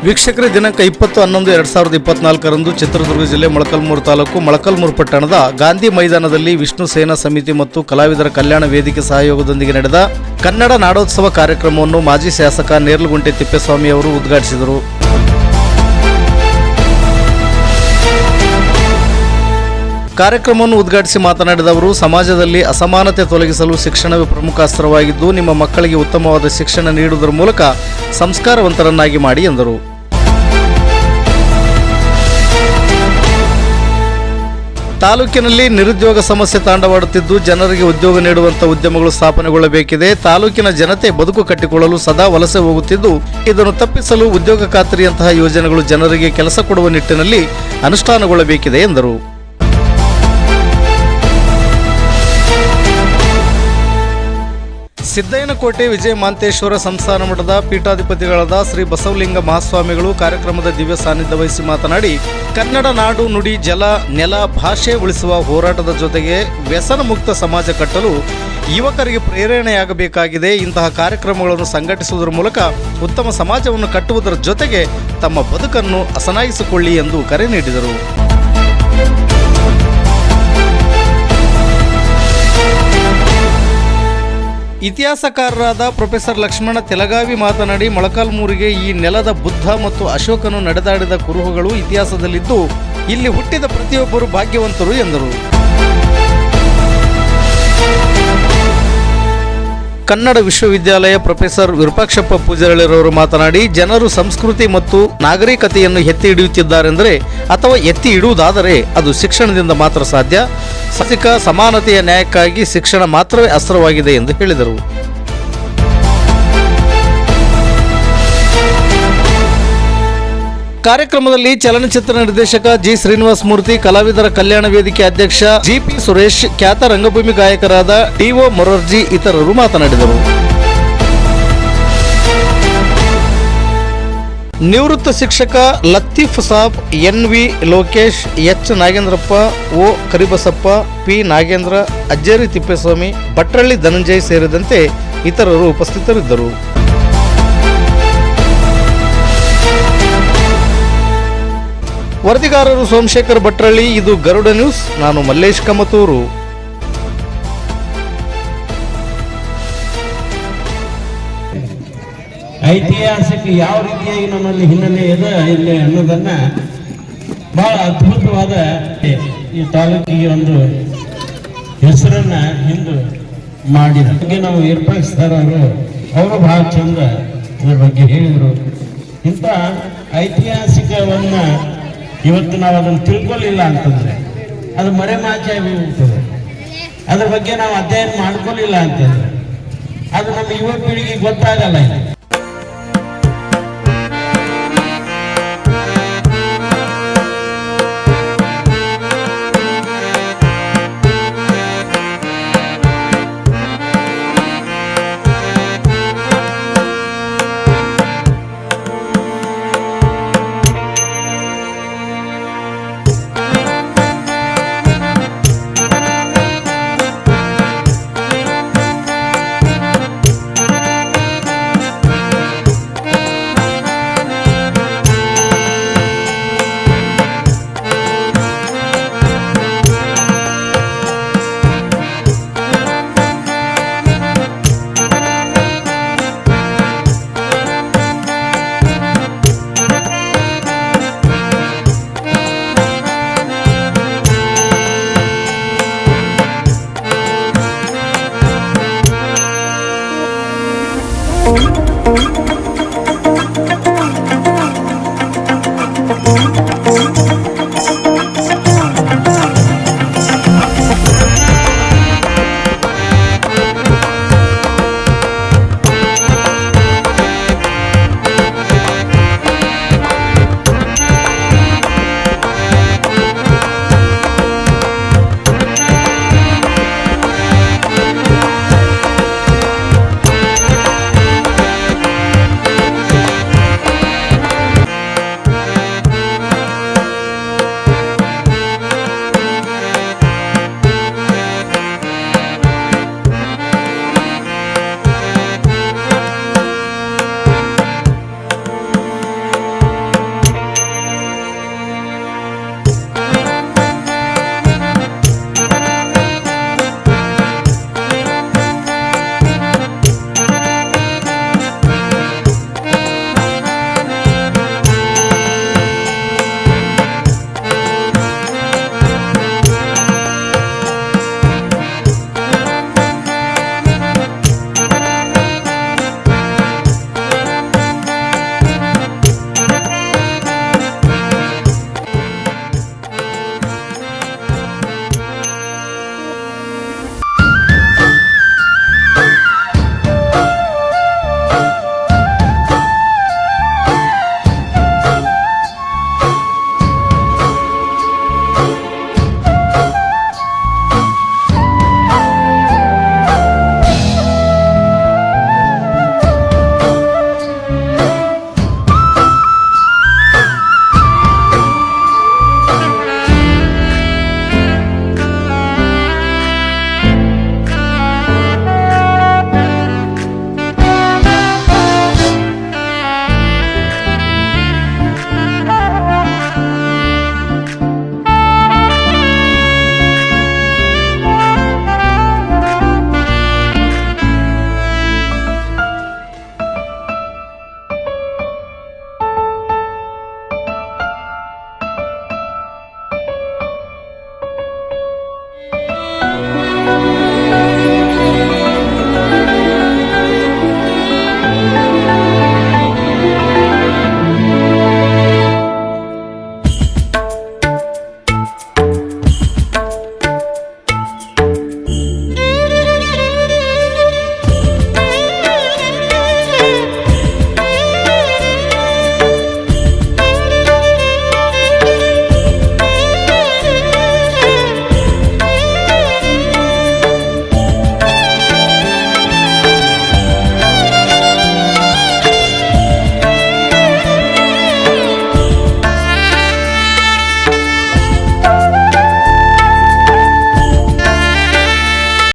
ವೀಕ್ಷಕರೇ, ದಿನಾಂಕ 20/11/2024 ಚಿತ್ರದುರ್ಗ ಜಿಲ್ಲೆ ಮೊಳಕಾಲ್ಮೂರು ತಾಲೂಕು ಮೊಳಕಾಲ್ಮೂರು ಪಟ್ಟಣದ ಗಾಂಧಿ ಮೈದಾನದಲ್ಲಿ ವಿಷ್ಣು ಸೇನಾ ಸಮಿತಿ ಮತ್ತು ಕಲಾವಿದರ ಕಲ್ಯಾಣ ವೇದಿಕೆ ಸಹಯೋಗದೊಂದಿಗೆ ನಡೆದ ಕನ್ನಡ ನಾಡೋತ್ಸವ ಕಾರ್ಯಕ್ರಮವನ್ನು ಮಾಜಿ ಶಾಸಕ ನೇರ್ಲಗುಂಟೆ ತಿಪ್ಪೇಸ್ವಾಮಿ ಅವರು ಉದ್ಘಾಟಿಸಿದರು. ಕಾರ್ಯಕ್ರಮವನ್ನು ಉದ್ಘಾಟಿಸಿ ಮಾತನಾಡಿದ ಅವರು, ಸಮಾಜದಲ್ಲಿ ಅಸಮಾನತೆ ತೊಲಗಿಸಲು ಶಿಕ್ಷಣವೇ ಪ್ರಮುಖ ಅಸ್ತ್ರವಾಗಿದ್ದು, ನಿಮ್ಮ ಮಕ್ಕಳಿಗೆ ಉತ್ತಮವಾದ ಶಿಕ್ಷಣ ನೀಡುವುದರ ಮೂಲಕ ಸಂಸ್ಕಾರವಂತರನ್ನಾಗಿ ಮಾಡಿ ಎಂದರು. ತಾಲೂಕಿನಲ್ಲಿ ನಿರುದ್ಯೋಗ ಸಮಸ್ಯೆ ತಾಂಡವಾಡುತ್ತಿದ್ದು, ಜನರಿಗೆ ಉದ್ಯೋಗ ನೀಡುವಂಥ ಉದ್ಯಮಗಳು ಸ್ಥಾಪನೆಗೊಳ್ಳಬೇಕಿದೆ. ತಾಲೂಕಿನ ಜನತೆ ಬದುಕು ಕಟ್ಟಿಕೊಳ್ಳಲು ಸದಾ ವಲಸೆ ಹೋಗುತ್ತಿದ್ದು, ಇದನ್ನು ತಪ್ಪಿಸಲು ಉದ್ಯೋಗ ಖಾತರಿಯಂತಹ ಯೋಜನೆಗಳು ಜನರಿಗೆ ಕೆಲಸ ಕೊಡುವ ನಿಟ್ಟಿನಲ್ಲಿ ಅನುಷ್ಠಾನಗೊಳ್ಳಬೇಕಿದೆ ಎಂದರು. ಸಿದ್ದಯ್ಯನಕೋಟೆ ವಿಜಯ ಮಾಂತೇಶ್ವರ ಸಂಸ್ಥಾನ ಮಠದ ಪೀಠಾಧಿಪತಿಗಳಾದ ಶ್ರೀ ಬಸವಲಿಂಗ ಮಹಾಸ್ವಾಮಿಗಳು ಕಾರ್ಯಕ್ರಮದ ದಿವ್ಯ ಸಾನ್ನಿಧ್ಯ ವಹಿಸಿ ಮಾತನಾಡಿ, ಕನ್ನಡ ನಾಡು ನುಡಿ ಜಲ ನೆಲ ಭಾಷೆ ಉಳಿಸುವ ಹೋರಾಟದ ಜೊತೆಗೆ ವ್ಯಸನ ಮುಕ್ತ ಸಮಾಜ ಕಟ್ಟಲು ಯುವಕರಿಗೆ ಪ್ರೇರಣೆಯಾಗಬೇಕಾಗಿದೆ. ಇಂತಹ ಕಾರ್ಯಕ್ರಮಗಳನ್ನು ಸಂಘಟಿಸುವುದರ ಮೂಲಕ ಉತ್ತಮ ಸಮಾಜವನ್ನು ಕಟ್ಟುವುದರ ಜೊತೆಗೆ ತಮ್ಮ ಬದುಕನ್ನು ಹಸನಾಗಿಸಿಕೊಳ್ಳಿ ಎಂದು ಕರೆ ನೀಡಿದರು. ಇತಿಹಾಸಕಾರರಾದ ಪ್ರೊಫೆಸರ್ ಲಕ್ಷ್ಮಣ ತೆಲಗಾವಿ ಮಾತನಾಡಿ, ಮೊಳಕಾಲ್ಮೂರಿಗೆ ಈ ನೆಲದ ಬುದ್ಧ ಮತ್ತು ಅಶೋಕನು ನಡೆದಾಡಿದ ಕುರುಹುಗಳು ಇತಿಹಾಸದಲ್ಲಿದ್ದು, ಇಲ್ಲಿ ಹುಟ್ಟಿದ ಪ್ರತಿಯೊಬ್ಬರು ಭಾಗ್ಯವಂತರು ಎಂದರು. ಕನ್ನಡ ವಿಶ್ವವಿದ್ಯಾಲಯ ಪ್ರೊಫೆಸರ್ ವಿರೂಪಾಕ್ಷಪ್ಪ ಪೂಜಾರಿರವರು ಮಾತನಾಡಿ, ಜನರು ಸಂಸ್ಕೃತಿ ಮತ್ತು ನಾಗರಿಕತೆಯನ್ನು ಎತ್ತಿ ಹಿಡಿಯುತ್ತಿದ್ದಾರೆಂದರೆ ಅಥವಾ ಎತ್ತಿ ಇಡುವುದಾದರೆ ಅದು ಶಿಕ್ಷಣದಿಂದ ಮಾತ್ರ ಸಾಧ್ಯ. ಸಾಮಾಜಿಕ ಸಮಾನತೆಯ ನ್ಯಾಯಕ್ಕಾಗಿ ಶಿಕ್ಷಣ ಮಾತ್ರವೇ ಅಸ್ತ್ರವಾಗಿದೆ ಎಂದು ಹೇಳಿದರು. ಕಾರ್ಯಕ್ರಮದಲ್ಲಿ ಚಲನಚಿತ್ರ ನಿರ್ದೇಶಕ ಜಿ ಶ್ರೀನಿವಾಸ ಮೂರ್ತಿ, ಕಲಾವಿದರ ಕಲ್ಯಾಣ ವೇದಿಕೆ ಅಧ್ಯಕ್ಷ ಜಿಪಿ ಸುರೇಶ್, ಖ್ಯಾತ ರಂಗಭೂಮಿ ಗಾಯಕರಾದ ಡಿಒ ಮೊರಾರ್ಜಿ ಇತರರು ಮಾತನಾಡಿದರು. ನಿವೃತ್ತ ಶಿಕ್ಷಕ ಲತೀಫ್ ಸಾಬ್, ಎನ್ವಿ ಲೋಕೇಶ್, ಎಚ್ ನಾಗೇಂದ್ರಪ್ಪ, ಒ ಕರಿಬಸಪ್ಪ, ಪಿ ನಾಗೇಂದ್ರ, ಅಜ್ಜೇರಿ ತಿಪ್ಪೇಸ್ವಾಮಿ, ಭಟ್ರಳ್ಳಿ ಧನಂಜಯ್ ಸೇರಿದಂತೆ ಇತರರು ಉಪಸ್ಥಿತರಿದ್ದರು. ವರದಿಗಾರರು ಸೋಮಶೇಖರ್ ಭಟ್ರಳ್ಳಿ. ಇದು ಗರುಡ ನ್ಯೂಸ್. ನಾನು ಮಲ್ಲೇಶ್ ಕಮತೂರು. ಐತಿಹಾಸಿಕ ಯಾವ ರೀತಿಯಾಗಿ ನಮ್ಮಲ್ಲಿ ಹಿನ್ನೆಲೆ ಇದೆ ಇಲ್ಲಿ ಅನ್ನೋದನ್ನ ಬಹಳ ಅದ್ಭುತವಾದ ಈ ತಾಲೂಕಿಗೆ ಒಂದು ಹೆಸರನ್ನ ಹಿಂದೆ ಮಾಡಿದ ನಾವು ಏರ್ಪಡಿಸ್ತಾರ ಅವರು ಬಹಳ ಚಂದ ಇದ್ರ ಬಗ್ಗೆ ಹೇಳಿದರು. ಇಂಥ ಐತಿಹಾಸಿಕವನ್ನ ಇವತ್ತು ನಾವು ಅದನ್ನು ತಿಳ್ಕೊಳ್ಳಿಲ್ಲ ಅಂತಂದ್ರೆ ಅದು ಮರೆಮಾಚಾಗಿ ಹೋಗ್ತದೆ. ಅದ್ರ ಬಗ್ಗೆ ನಾವು ಅಧ್ಯಯನ ಮಾಡ್ಕೊಳ್ಳಿಲ್ಲ ಅಂತಂದ್ರೆ ಅದು ನಮ್ಮ ಯುವ ಪೀಳಿಗೆ ಗೊತ್ತಾಗಲ್ಲ. Thank you.